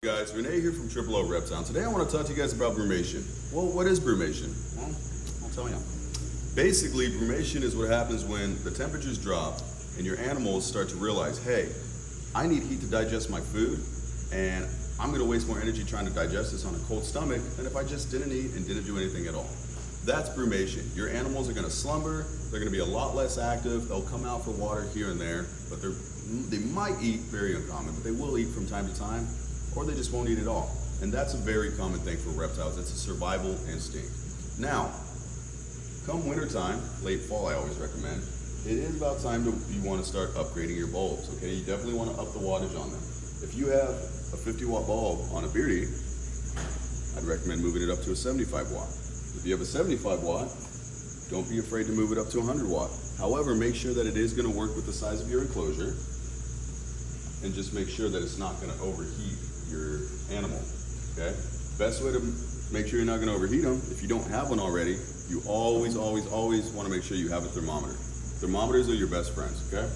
Guys, Renee here from Triple O Reptile. Today I want to talk to you guys about brumation. Well, what is brumation? Well, I'll tell you. Basically, brumation is what happens when the temperatures drop and your animals start to realize, hey, I need heat to digest my food, and I'm going to waste more energy trying to digest this on a cold stomach than if I just didn't eat and didn't do anything at all. That's brumation. Your animals are going to slumber, they're going to be a lot less active, they'll come out for water here and there, but they might eat, very uncommon, but they will eat from time to time, or they just won't eat at all. And that's a very common thing for reptiles. It's a survival instinct. Now, come wintertime, late fall I always recommend, it is about time you want to start upgrading your bulbs, okay? You definitely want to up the wattage on them. If you have a 50-watt bulb on a beardy, I'd recommend moving it up to a 75-watt. If you have a 75-watt, don't be afraid to move it up to 100-watt. However, make sure that it is going to work with the size of your enclosure, and just make sure that it's not going to overheat your animal, okay? Best way to make sure you're not going to overheat them, if you don't have one already, you always want to make sure you have a thermometer. Thermometers are your best friends, okay?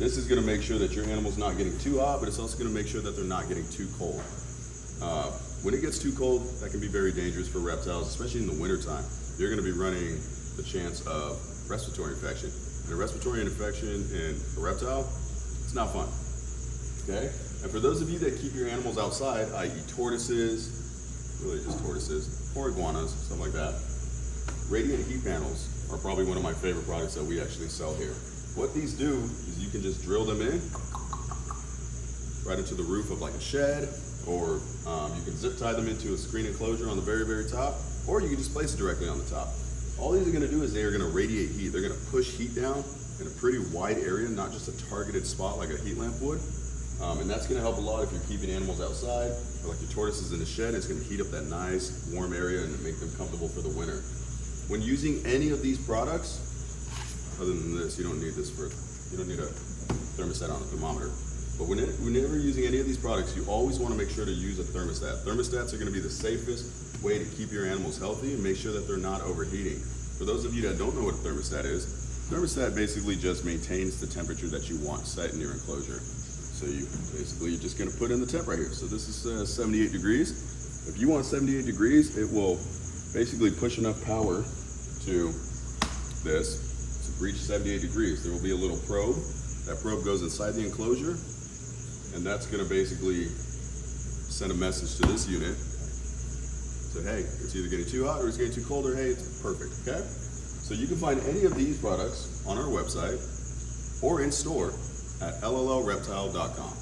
This is going to make sure that your animal's not getting too hot, but it's also going to make sure that they're not getting too cold. When it gets too cold, that can be very dangerous for reptiles, especially in the wintertime. You're going to be running the chance of respiratory infection. And a respiratory infection in a reptile, it's not fun, okay? And for those of you that keep your animals outside, i.e. tortoises, really just tortoises, or iguanas, stuff like that, radiant heat panels are probably one of my favorite products that we actually sell here. What these do is you can just drill them in right into the roof of like a shed, or you can zip tie them into a screen enclosure on the very, very top, or you can just place it directly on the top. All these are going to do is they are going to radiate heat. They're going to push heat down in a pretty wide area, not just a targeted spot like a heat lamp would. And that's going to help a lot if you're keeping animals outside, or like your tortoises in the shed. It's going to heat up that nice warm area and make them comfortable for the winter. When using any of these products, other than this, you don't need a thermostat on a thermometer. But whenever you're using any of these products, you always want to make sure to use a thermostat. Thermostats are going to be the safest way to keep your animals healthy and make sure that they're not overheating. For those of you that don't know what a thermostat is, thermostat basically just maintains the temperature that you want set in your enclosure. So you're just going to put in the temp right here. So this is 78 degrees. If you want 78 degrees, it will basically push enough power to this to reach 78 degrees. There will be a little probe. That probe goes inside the enclosure, and that's going to basically send a message to this unit. So hey, it's either getting too hot or it's getting too cold, or hey, it's perfect, okay? So you can find any of these products on our website or in store at llreptile.com.